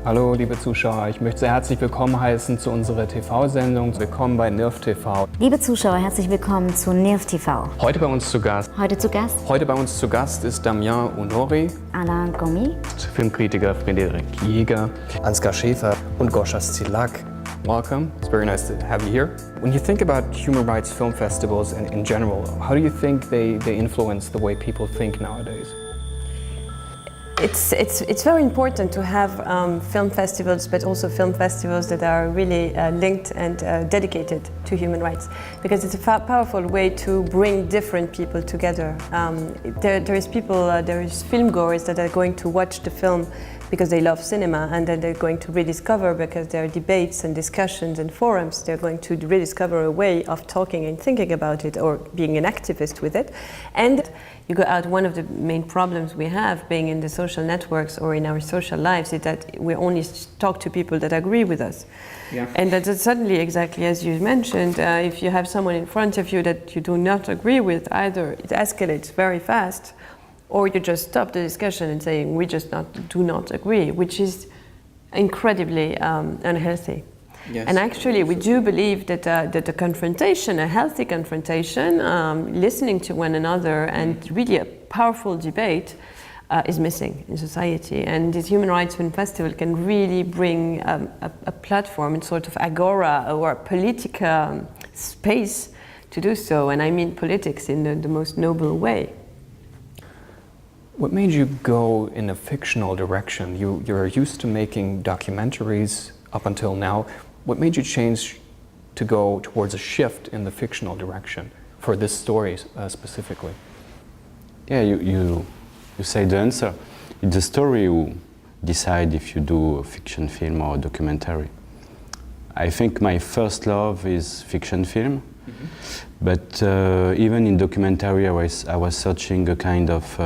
Hallo liebe Zuschauer, ich möchte sehr herzlich willkommen heißen zu unserer TV-Sendung. Willkommen bei NIHRFF TV. Liebe Zuschauer, herzlich willkommen zu NIHRFF TV. Heute bei uns zu Gast. Heute bei uns zu Gast ist Damien Ounouri, Alain Gomis, Filmkritiker Frederic Jäger, Ansgar Schäfer und Malgorzata Szylak. Welcome. It's very nice to have you here. When you think about human rights film festivals in general, how do you think they influence the way people think nowadays? It's very important to have film festivals, but also film festivals that are really linked and dedicated to human rights, because it's a powerful way to bring different people together. There is filmgoers that are going to watch the film because they love cinema, and then they're going to rediscover, because there are debates and discussions and forums, they're going to rediscover a way of talking and thinking about it, or being an activist with it. And you go out, one of the main problems we have being in the social networks or in our social lives is that we only talk to people that agree with us. Yeah. And that suddenly, exactly as you mentioned, if you have someone in front of you that you do not agree with, either it escalates very fast, or you just stop the discussion and saying we just do not agree, which is incredibly unhealthy. Yes. And actually, we do believe that a confrontation, a healthy confrontation, listening to one another, and really a powerful debate is missing in society. And this Human Rights Film Festival can really bring a platform, a sort of agora or a political space to do so. And I mean politics in the most noble way. What made you go in a fictional direction? You're used to making documentaries up until now. What made you change to go towards a shift in the fictional direction for this story specifically? Yeah, you say the answer. It's the story you decide if you do a fiction film or a documentary. I think my first love is fiction film, but even in documentary I was searching a kind of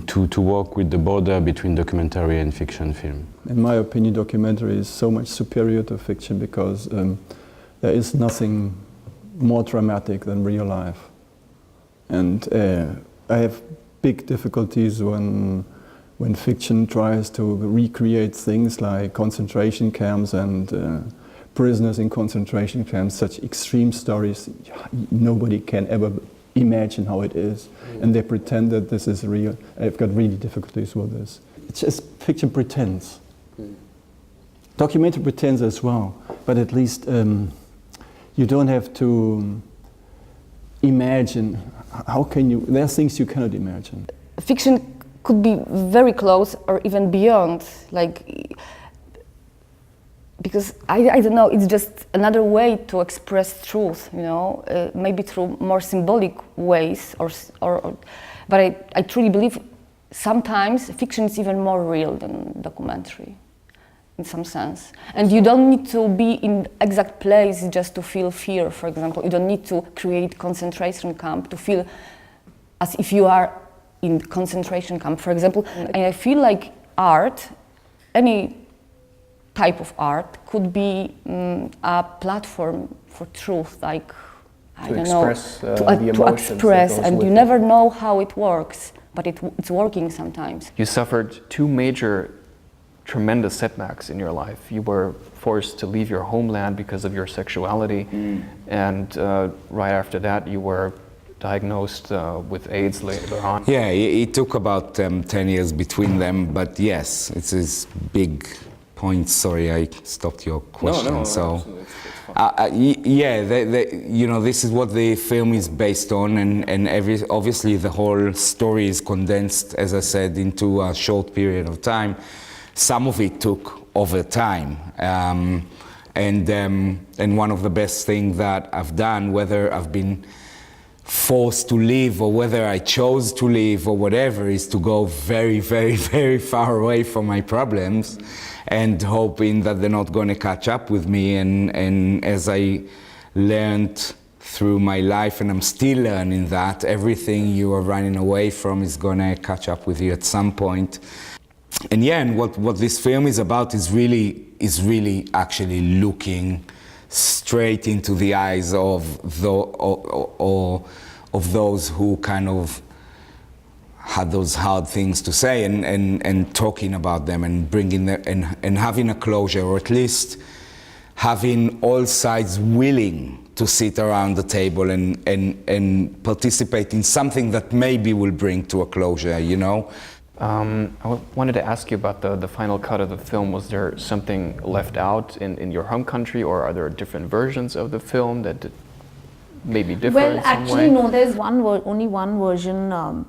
to work with the border between documentary and fiction film. In my opinion, documentary is so much superior to fiction because there is nothing more dramatic than real life. And I have big difficulties when fiction tries to recreate things like concentration camps and prisoners in concentration camps, such extreme stories nobody can ever imagine how it is, and they pretend that this is real. I've got really difficulties with this. It's just fiction pretends. Documentary pretends as well, but at least you don't have to imagine. How can you? There are things you cannot imagine. Fiction could be very close or even beyond, like, because I don't know, it's just another way to express truth, you know, maybe through more symbolic ways, but I truly believe sometimes fiction is even more real than documentary, in some sense. And you don't need to be in exact place just to feel fear, for example. You don't need to create concentration camp to feel as if you are in concentration camp, for example. And I feel like art, any type of art, could be a platform for truth, like to express, and you never know how it works, but it's working sometimes. You suffered two major, tremendous setbacks in your life. You were forced to leave your homeland because of your sexuality, and right after that you were diagnosed with AIDS later on. Yeah, it took about 10 years between them, but yes, it's this big point. Sorry, I stopped your question. No, so, yeah, you know, this is what the film is based on, and obviously the whole story is condensed, as I said, into a short period of time. Some of it took over time, and one of the best things that I've done, whether I've been forced to leave or whether I chose to leave or whatever, is to go very, very, very far away from my problems, and hoping that they're not going to catch up with me. And as I learned through my life, and I'm still learning, that everything you are running away from is going to catch up with you at some point. And yeah, and what this film is about is really actually looking straight into the eyes of those who kind of had those hard things to say, and talking about them and bringing them and having a closure, or at least having all sides willing to sit around the table and participate in something that maybe will bring to a closure, you know. I wanted to ask you about the final cut of the film. Was there something left out in your home country, or are there different versions of the film that maybe differ Well, in some actually, way? no. There's only one version.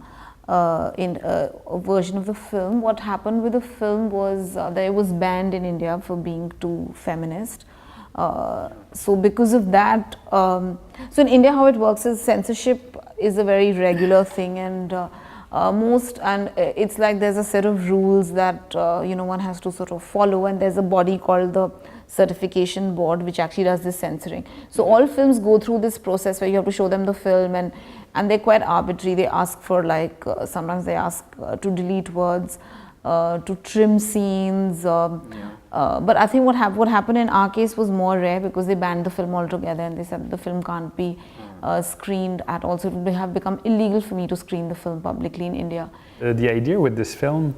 In a version of the film. What happened with the film was that it was banned in India for being too feminist. So because of that, so in India how it works is censorship is a very regular thing, and it's like there's a set of rules that one has to sort of follow, and there's a body called the certification board which actually does this censoring. So all films go through this process where you have to show them the film, and they're quite arbitrary. They ask for sometimes they ask to delete words, to trim scenes. But I think what happened in our case was more rare, because they banned the film altogether, and they said the film can't be screened at all. So it would have become illegal for me to screen the film publicly in India. The idea with this film,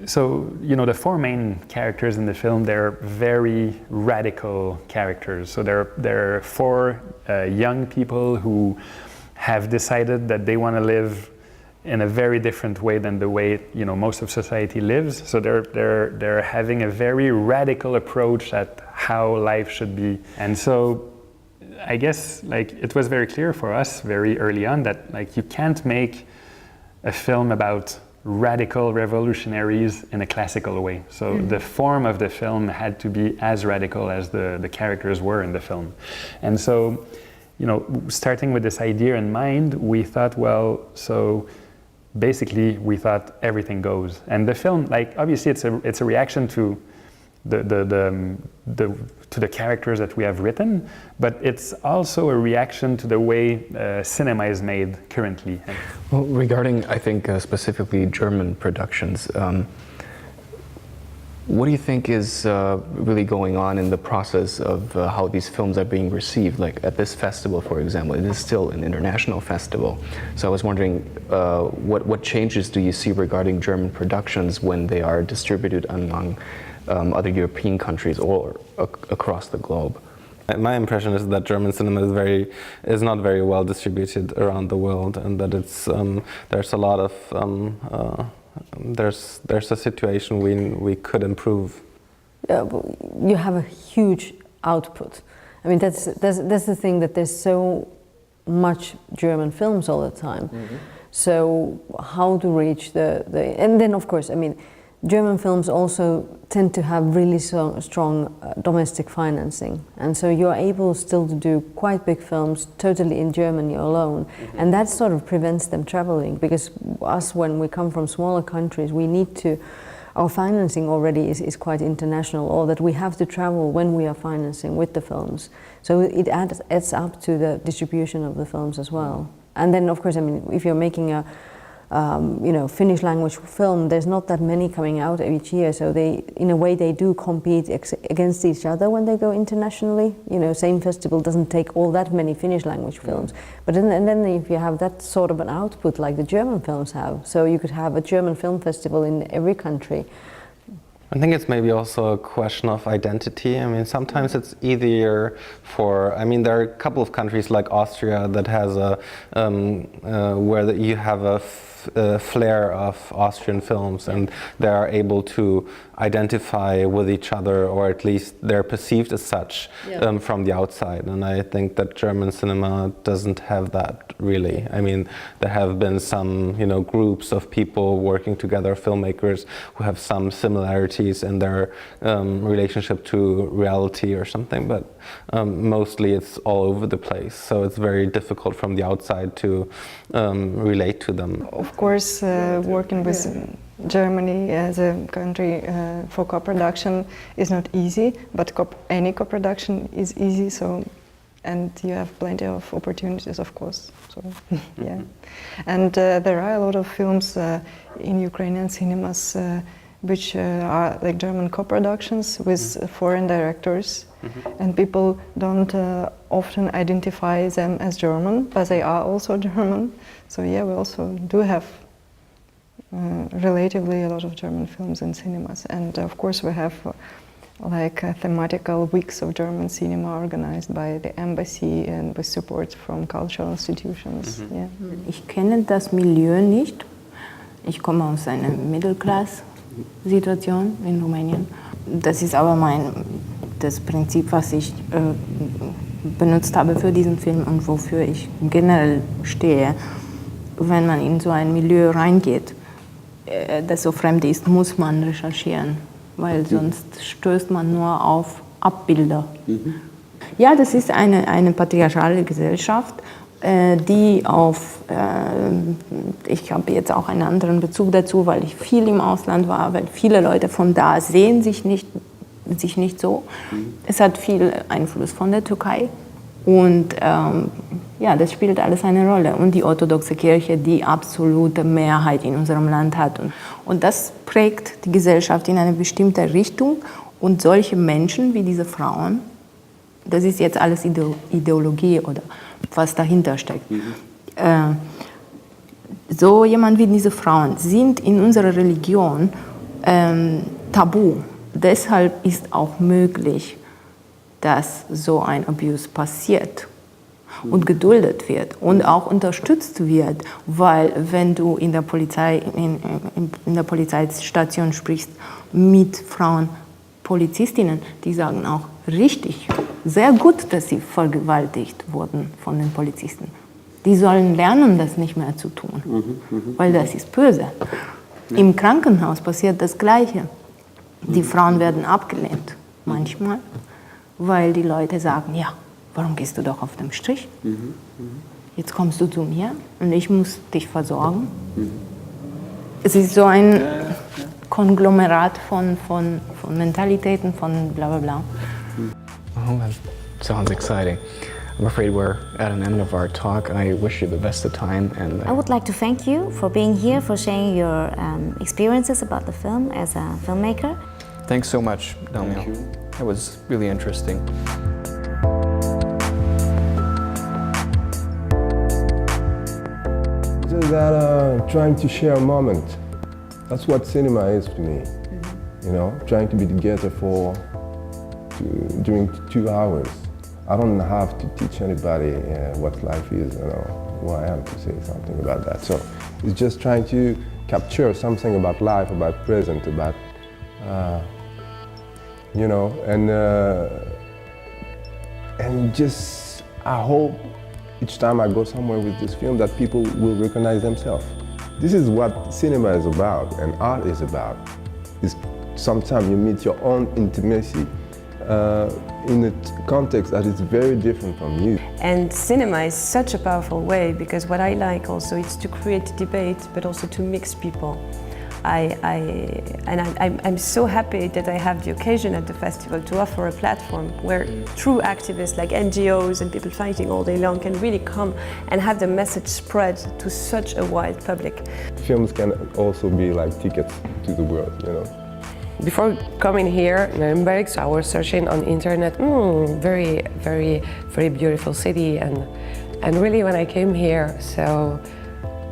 so the four main characters in the film, they're very radical characters. So they're four young people who have decided that they want to live in a very different way than the way most of society lives. So they're having a very radical approach at how life should be. And so I guess it was very clear for us very early on that you can't make a film about radical revolutionaries in a classical way. So the form of the film had to be as radical as the characters were in the film. And so, starting with this idea in mind, we thought, basically we thought everything goes. And the film, obviously it's a reaction to the characters that we have written, but it's also a reaction to the way cinema is made currently. Well, regarding, I think, specifically German productions, what do you think is really going on in the process of how these films are being received? Like at this festival, for example, it is still an international festival. So I was wondering, what changes do you see regarding German productions when they are distributed among other European countries or across the globe? My impression is that German cinema is not very well distributed around the world, and that there's a lot of there's a situation we could improve. You have a huge output. I mean, that's the thing, that there's so much German films all the time. Mm-hmm. So how to reach and then of course, I mean, German films also tend to have really strong domestic financing, and so you're able still to do quite big films totally in Germany alone, and that sort of prevents them traveling, because us, when we come from smaller countries, our financing already is quite international, or that we have to travel when we are financing with the films. So it adds up to the distribution of the films as well. And then of course, I mean, if you're making a Finnish language film, there's not that many coming out each year, so in a way they do compete against each other when they go internationally. Same festival doesn't take all that many Finnish language films, but then if you have that sort of an output like the German films have, so you could have a German film festival in every country. I think it's maybe also a question of identity. I mean, sometimes it's easier there are a couple of countries like Austria that has where you have a flair of Austrian films, and they are able to identify with each other, or at least they're perceived as such from the outside. And I think that German cinema doesn't have that really. I mean, there have been some groups of people working together, filmmakers who have some similarities in their relationship to reality or something, but mostly it's all over the place. So it's very difficult from the outside to relate to them. Of course, working with Germany as a country for co-production is not easy, but any co-production is easy. And you have plenty of opportunities, of course. So yeah, and there are a lot of films in Ukrainian cinemas which are like German co-productions with foreign directors. And people don't often identify them as German, but they are also German. So yeah, we also do have relatively a lot of German films in cinemas. And of course we have like thematical weeks of German cinema organized by the embassy and with support from cultural institutions. Yeah. Ich kenne das Milieu nicht. Ich komme aus einer Middle-Class-Situation in Rumänien. Das ist aber das Prinzip, was ich benutzt habe für diesen Film und wofür ich generell stehe. Wenn man in so ein Milieu reingeht, das so fremd ist, muss man recherchieren, weil sonst stößt man nur auf Abbilder. Ja, das ist eine patriarchale Gesellschaft, die ich habe jetzt auch einen anderen Bezug dazu, weil ich viel im Ausland war, weil viele Leute von da sehen sich nicht so. Es hat viel Einfluss von der Türkei und ja, das spielt alles eine Rolle. Und die orthodoxe Kirche, die absolute Mehrheit in unserem Land hat. Und das prägt die Gesellschaft in eine bestimmte Richtung und solche Menschen wie diese Frauen, das ist jetzt alles Ideologie oder was dahinter steckt. So jemand wie diese Frauen sind in unserer Religion tabu. Deshalb ist auch möglich, dass so ein Abuse passiert und geduldet wird und auch unterstützt wird, weil wenn du in der Polizeistation sprichst mit Frauen, Polizistinnen, die sagen auch richtig, sehr gut, dass sie vergewaltigt wurden von den Polizisten. Die sollen lernen, das nicht mehr zu tun, weil das ist böse. Im Krankenhaus passiert das Gleiche. Die Frauen werden abgelehnt, manchmal, weil die Leute sagen, ja, warum gehst du doch auf den Strich? Jetzt kommst du zu mir und ich muss dich versorgen. Es ist so ein Konglomerat von Mentalitäten, von bla bla bla. Oh, that sounds exciting. I'm afraid we're at an end of our talk. I wish you the best of time. And I would like to thank you for being here, for sharing your experiences about the film as a filmmaker. Thanks so much, Damien. That was really interesting. Just that trying to share a moment. That's what cinema is to me. You know, trying to be together during 2 hours. I don't have to teach anybody what life is, you know, who I am to say something about that. So it's just trying to capture something about life, about present, about, you know, and just, I hope each time I go somewhere with this film that people will recognize themselves. This is what cinema is about and art is about. Is sometimes you meet your own intimacy in a context that is very different from you. And cinema is such a powerful way, because what I like also is to create debate, but also to mix people. I'm so happy that I have the occasion at the festival to offer a platform where true activists like NGOs and people fighting all day long can really come and have the message spread to such a wide public. Films can also be like tickets to the world, you know. Before coming here, Nuremberg, so I was searching on internet, very, very, very beautiful city, and really when I came here, so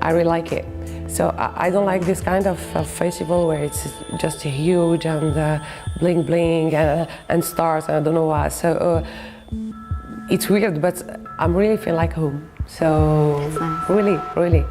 I really like it. So I don't like this kind of festival where it's just huge and bling bling and stars and I don't know what. So it's weird, but I'm really feel like home. So really, really,